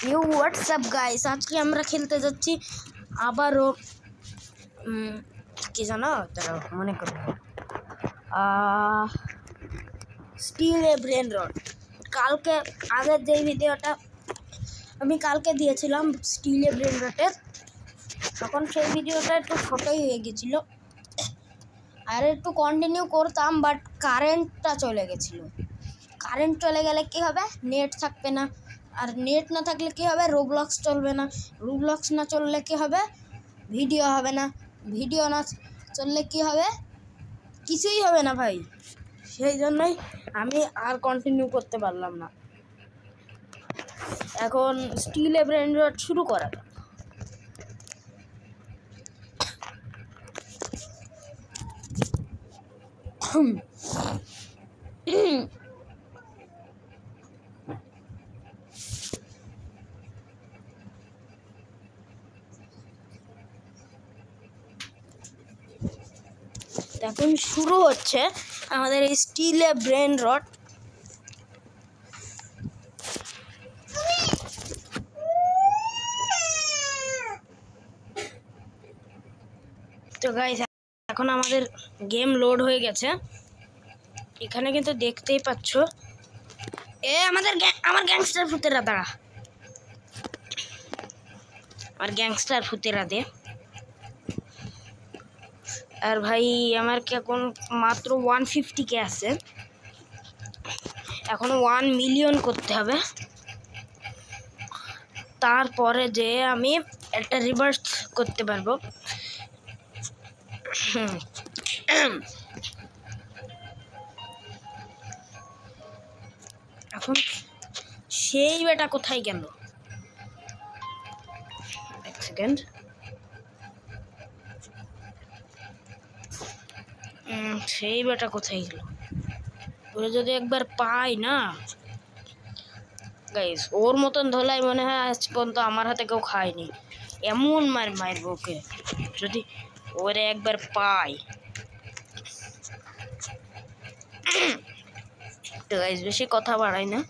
WhatsApp guys, আজকে আমরা খেলতে যাচ্ছি আবারও কি জানো, তারা মনে করবো স্টিল এ ব্রেন রট। কালকে আগের যে ভিডিওটা আমি কালকে দিয়েছিলাম স্টিল এ ব্রেন রটের, তখন সেই ভিডিওটা একটু ছোটোই হয়ে গেছিলো, আর একটু কন্টিনিউ করতাম, বাট কারেন্টটা চলে গেছিলো। কারেন্ট চলে গেলে কী হবে, নেট থাকবে না, আর নেট না থাকলে কী হবে, রোবলক্স চলবে না, রোবলক্স না চললে কী হবে, ভিডিও হবে না, ভিডিও না চললে কী হবে, কিছুই হবে না ভাই। সেই জন্যই আমি আর কন্টিনিউ করতে পারলাম না। এখন স্টিলে ব্রেন রট শুরু করা যাক। এখন শুরু হচ্ছে আমাদের এই স্টিলে ব্রেন রট। তো গাইস, এখন আমাদের গেম লোড হয়ে গেছে। এখানে কিন্তু দেখতেই পাচ্ছ, আমার গ্যাংস্টার ভূতেরা দাঁড়া, আমার গ্যাংস্টার ভূতেরা দে। আর ভাই আমার কি এখন মাত্র 150K আছে, এখনো 1 মিলিয়ন করতে হবে, তারপরে যে আমি একটা রিভার্স করতে পারবো। এখন সেই বেটা কোথায় গেল, এক সেকেন্ড। সেই বেটা কোথায় গেল, ওরা যদি একবার পাই না গাইস, ওর মতন ধলাই মনে হয় আজ পর্যন্ত আমার হাতে কেউ খায়নি। এমন মারবো ওকে যদি ওরে একবার পাই। তো গাইস, বেশি কথা বাড়াই না,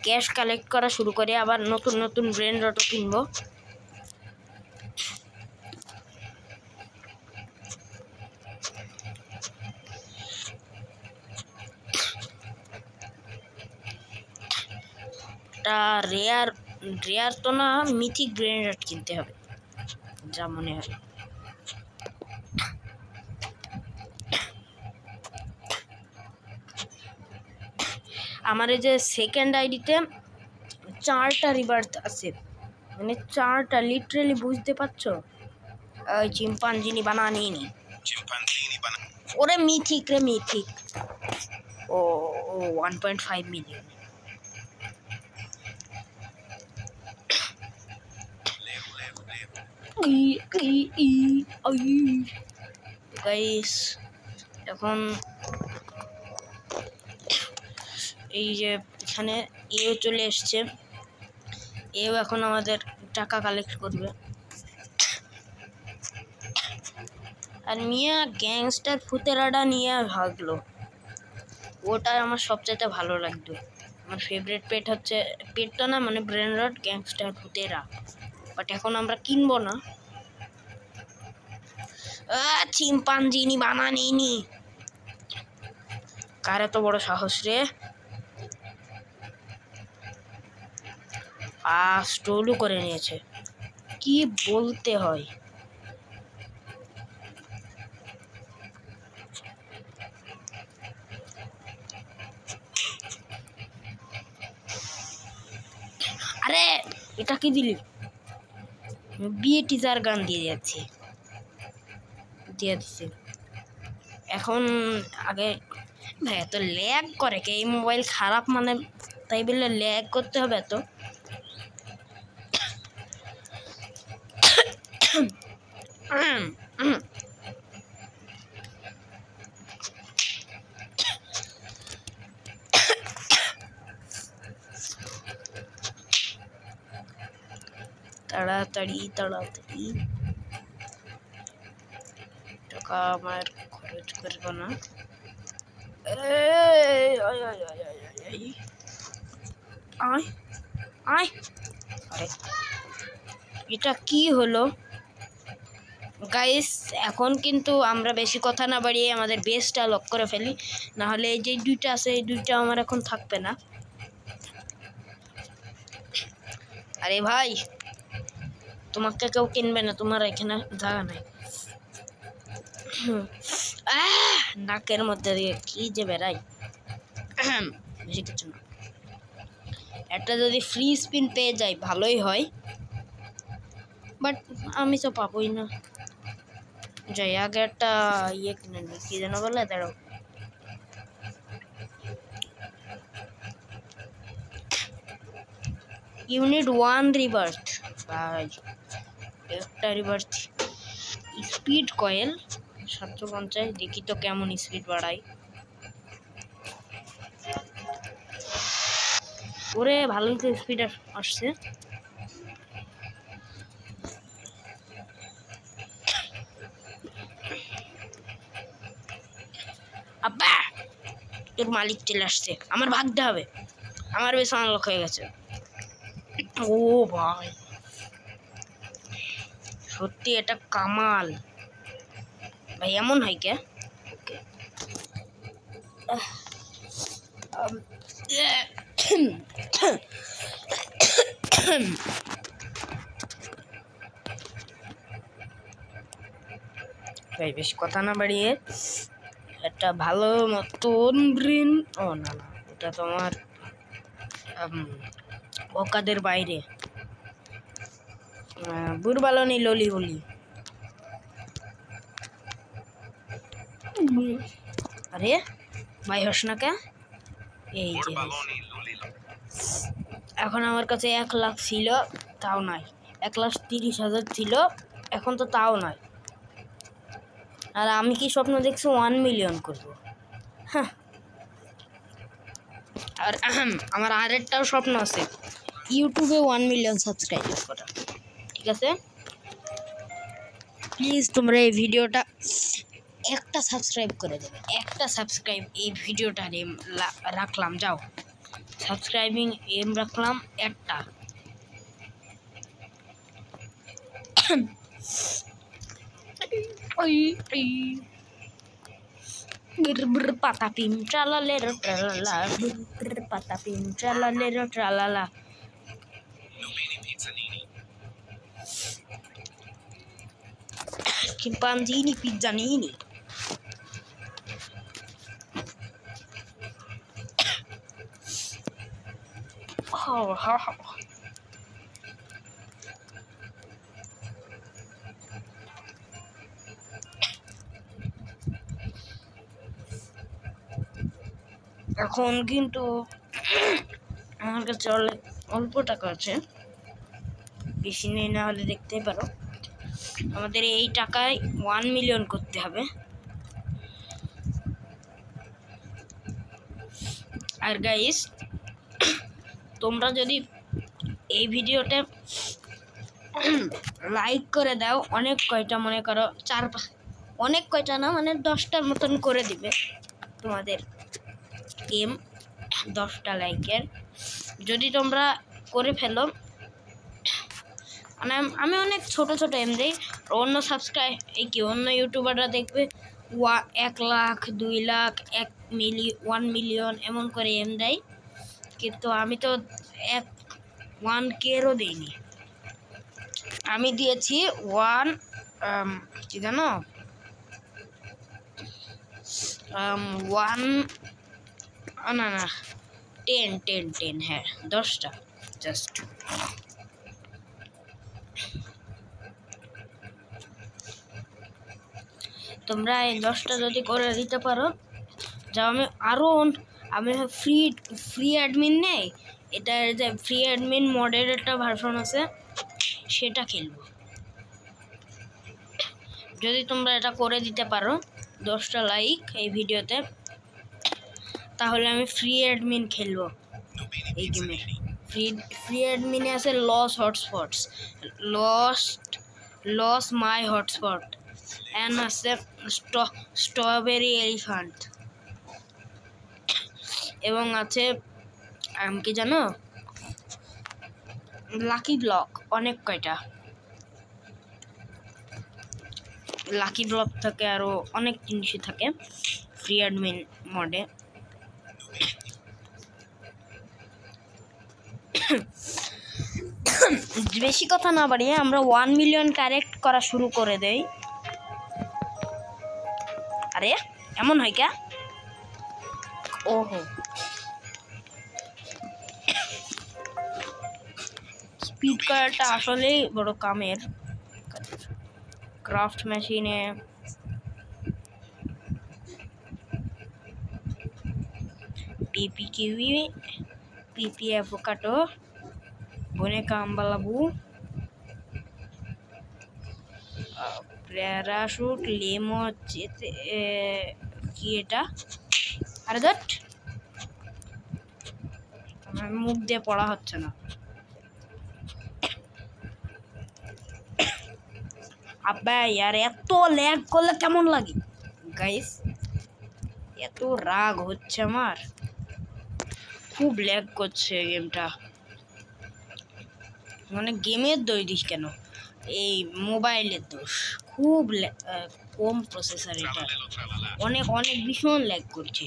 ক্যাশ কালেক্ট করা শুরু করে আবার নতুন নতুন ব্রেন রটও কিনবো। রেয়ার তো না, মিথিক ব্রেন রট কিনতে হবে যা মনে হয়। আমার এই যে সেকেন্ড আইডিতে 4টা রিবার্থ আছে, মানে 4টা, লিটারেলি বুঝতে পারছো। ওই চিম্পাঞ্জিনি বানানি, ওরে মিথিক রে মিথিক। ও 1.5 মিলিয়ন। গাইস, এখন এই যে এখানে এও চলে এসছে, এও এখন আমাদের টাকা কালেক্ট করবে। আর মিয়া গ্যাংস্টার ফুতেরাটা নিয়ে ভাগলো, ওটাই আমার সবচাইতে ভালো লাগতো। আমার ফেভারিট পেট হচ্ছে, পেটটা না মানে ব্রেন রট গ্যাংস্টার ফুতেরা, বাট এখন আমরা কিনবো না। চিম্পাঞ্জিনি বানানি, কার এত বড় সাহস রে, স্টোলও করে নিয়েছে, কি বলতে হয়। আরে এটা কি দিলি, বিয়ে টিজার গান দিয়ে দিচ্ছে। এখন আগে ভাই এত ল্যাগ করে কে, এই মোবাইল খারাপ মানে তাই বললে ল্যাগ করতে হবে তো। তাড়াতাড়ি টাকা আমার খরচ করবো না। আয় আরে এটা কি হলো গাইস? এখন কিন্তু আমরা বেশি কথা না বাড়িয়ে আমাদের বেসটা লক করে ফেলি, না হলে এই যে দুইটা আছে এই দুইটা আমার এখন থাকবে না। আরে ভাই তোমাকে কেউ কিনবে না, তোমার এখানে জায়গা নাই। নাকের মধ্যে দিয়ে কি যে বেড়াই, বেশি কিছু না। একটা যদি ফ্রি স্পিন পেয়ে যাই ভালোই হয়, বাট আমি তো পাবোই না। যাই আগে একটা ইয়ে কিনে নিই, কি যেন বলে, দাঁড়াও। ইউনিট 1 রিভার্স, একটা রিভার্স স্পিড কয়েল 750, দেখি তো কেমন স্পিড বাড়াই। ওরে ভালোই তো স্পিড আসছে। আব্বা তোর মালিক চলে আসছে, আমার ভাগতে হবে, আমার বেশ আনলক হয়ে গেছে। ও ভাই সত্যি এটা কামাল ভাই, এমন হয় কে? ভাই বেশ কথা না বাড়িয়ে একটা ভালো মতন ব্রেন, ও না না ওটা তোমার ওকাদের বাইরে, বুড়বালনি ললি হলি। আরে ভাই হস না কে? এই যে এখন আমার কাছে 1 লাখ ছিল, তাও নাই। 1,30,000 ছিল, এখন তো তাও নাই। আর আমি কি স্বপ্ন দেখছি 1 মিলিয়ন করবো? হ্যাঁ, আর আমার আরেকটাও স্বপ্ন আছে, ইউটিউবে 1 মিলিয়ন সাবস্ক্রাইবার করা। ঠিক আছে, প্লিজ তোমরা এই ভিডিওটা একটা সাবস্ক্রাইব করে দেবে, একটা সাবস্ক্রাইব এই ভিডিওটা রাখলাম, যাও সাবস্ক্রাইবিং এম রাখলাম একটা। পাতাপিম ট্রালালেরো ট্রালালা, পাতাপিম ট্রালালেরো ট্রালালা। Chimpanzini pizzanini. Oh, এখন কিন্তু আমার কাছে অল্প টাকা আছে, বেশি নেই, না হলে দেখতেই পারো আমাদের এই টাকায় 1 মিলিয়ন করতে হবে। আর গাইস তোমরা যদি এই ভিডিওতে লাইক করে দাও, অনেক কয়টা, মনে করো 4-5, অনেক কয়টা না, মানে 10টার মতন করে দিবে তোমাদের এম, 10টা লাইকের যদি তোমরা করে ফেলো। মানে আমি অনেক ছোট ছোট এম দিই, অন্য সাবস্ক্রাইব এই কি অন্য ইউটিউবাররা দেখবে 1 লাখ 2 লাখ 1 মিলিয়ন এমন করে এম দেয়, কিন্তু আমি তো 1K-ও দিইনি। আমি দিয়েছি 1 কি জানো 1 না না 10, হ্যাঁ 10টা জাস্ট। তোমরা এই 10টা যদি করে দিতে পারো, যা আমি ফ্রি অ্যাডমিন নেই, এটার যে ফ্রি অ্যাডমিন মডের একটা ভার্সন আছে সেটা খেলবো। যদি তোমরা এটা করে দিতে পারো 10টা লাইক এই ভিডিওতে, তাহলে আমি ফ্রি অ্যাডমিন খেলবো এই গেমে। ফ্রি অ্যাডমিনে আছে লস মাই হটস্পট অ্যান্ড আছে স্ট্রবেরি এলিফ্যান্ট, এবং আছে কি জানো লাকি ব্লক অনেক কয়টা, লাকি ব্লক থাকে, আরো অনেক জিনিসই থাকে ফ্রি অ্যাডমিন মডে। বেশি কথা না বাড়িয়ে আমরা 1 মিলিয়ন কারেক্ট করা শুরু করে দেই। আরে এমন হয় কে? ওহো, স্পিড করাটা আসলেই বড় কামের। ক্রাফট মেশিনে পিপি কিউই, পিপি অ্যাভোকাডো, বনে কাম্বালাবু, প্যারাশুট, লেমো, কি এটা? আরে দট, আমার মুখ দিয়ে পড়া হচ্ছে না। আব্বা ইয়ার এত ল্যাগ করলে কেমন লাগে গাইস? এত রাগ হচ্ছে আমার, খুব ল্যাগ করছে গেমটা। মানে গেমের দোষ দিস কেন, এই মোবাইলের দোষ। খুব কম প্রসেসর এটা, অনেক অনেক ভীষণ ল্যাগ করছে।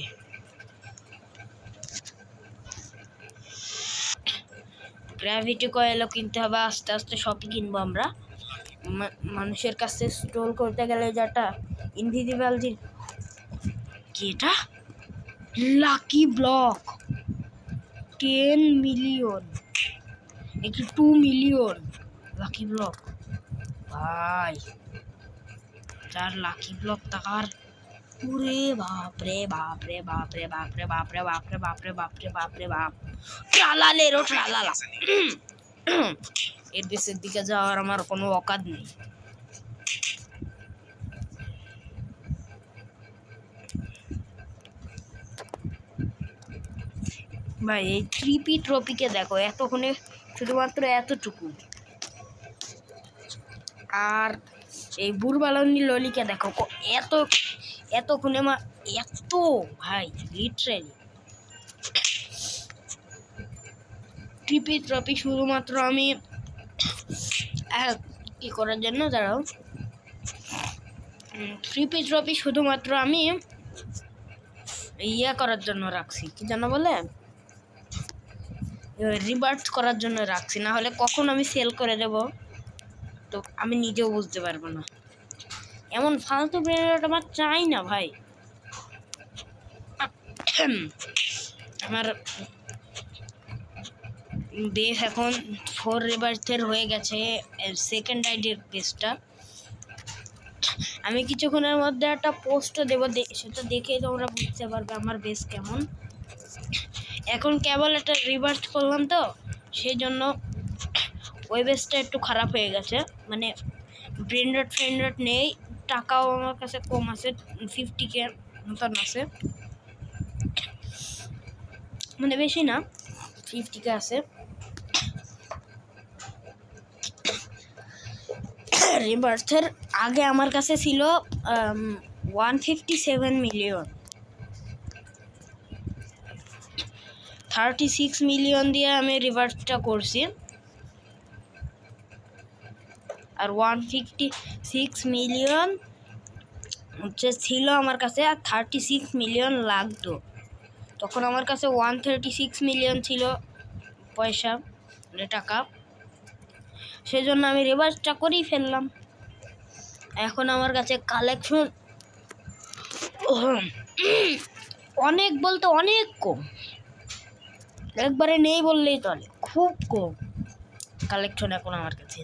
গ্র্যাভিটি কয়েলও কিনতে হবে, আস্তে আস্তে সবই কিনবো আমরা। মানুষের কাছে স্টোর করতে গেলে যেটা ইনভিজিবল কি এটা? লাকি ব্লক 10 মিলিয়ন, একটু 2 মিলিয়ন লাকি ব্লক ভাই। যার লাকি ব্লক টাকার পুরে বাপরে বাপরে বাপরে বাপরে বাপরে বাপরে বাপরে বাপরে বাপরে বাপ, ট্রালালে রো ট্রালালা। এর বেশের দিকে যাওয়ার আমার কোনো অকাদ নেই। ভাই এই ট্রিপি ট্রপিকে দেখো, এতক্ষণে শুধুমাত্র এতটুকু। আর এই বুড়বালনি ললিকে দেখো এত এতক্ষণে আমার এত ভাই লিটারেলি। ট্রিপি ট্রপি শুধুমাত্র আমি কি করার জন্য দাঁড়াও, ট্রিপি ট্রপি শুধুমাত্র আমি ইয়া করার জন্য রাখছি, কি জানো বলে, রিভার্স করার জন্য রাখছি। না হলে কখন আমি সেল করে দেব তো আমি নিজেও বুঝতে পারবো না। এমন ফালতু ব্রেন্ড আমার চাই না ভাই। আমার বেস এখন 4 রিভার্সের হয়ে গেছে, সেকেন্ড আইডির বেসটা। আমি কিছুক্ষণের মধ্যে একটা পোস্টও দেবো, সেটা দেখেই তোমরা বুঝতে পারবে আমার বেস কেমন। এখন কেবল একটা রিভার্স করলাম তো সেই জন্য ওই বেসটা একটু খারাপ হয়ে গেছে। মানে ব্রেন্ডার নেই, টাকাও আমার কাছে কম আছে, 50K মতন আছে, মানে বেশি না, 50K আছে। রিভার্সের আগে আমার কাছে ছিল 157 মিলিয়ন, 36 মিলিয়ন দিয়ে আমি রিভার্সটা করছি। আর 156 মিলিয়ন হচ্ছে ছিল আমার কাছে, আর 36 মিলিয়ন লাগতো। তখন আমার কাছে 136 মিলিয়ন ছিল পয়সা, মানে টাকা, সেজন্য আমি রিভার্সটা করেই ফেললাম। এখন আমার কাছে কালেকশন অনেক বলতে অনেক কম, একবারে নেই বললেই চলে, খুব কম কালেকশন এখন আমার কাছে।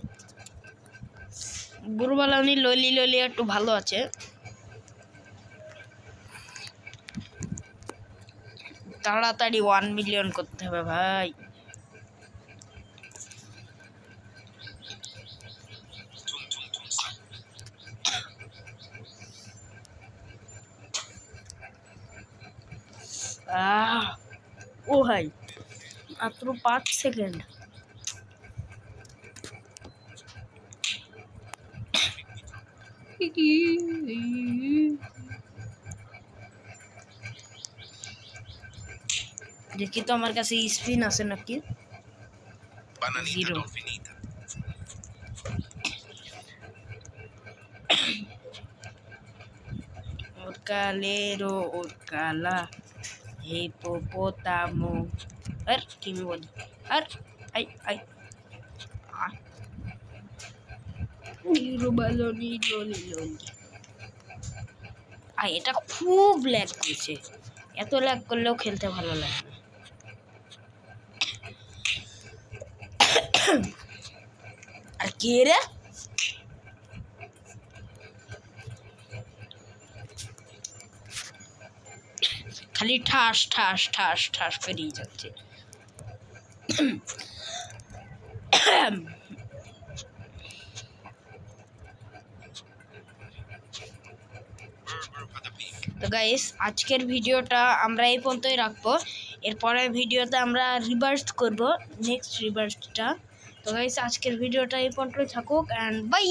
বুড়বালানি ললি একটু ভালো আছে। তাড়াতাড়ি 1 মিলিয়ন করতে হবে ভাই। ও ভাই মাত্র 5 সেকেন্ড। দেখি তো আমার কাছে স্পিন আছে নাকি। 0 Orcalero, orcala, hipopótamo. ¿Qué me voy? Ay. Nilo baloni. এটা খুব ল্যাগ করছে, এত ল্যাগ করলেও খেলতে ভালো লাগে না। আর কে রে? খালি ঠাস করেই যাচ্ছে। তো গাইস, আজকের ভিডিওটা আমরা এই পর্যন্তই রাখবো। এরপরের ভিডিওতে আমরা রিভার্স করব, নেক্সট রিভার্সটা। তো গাইস, আজকের ভিডিওটা এই পর্যন্তই থাকুক, অ্যান্ড বাই।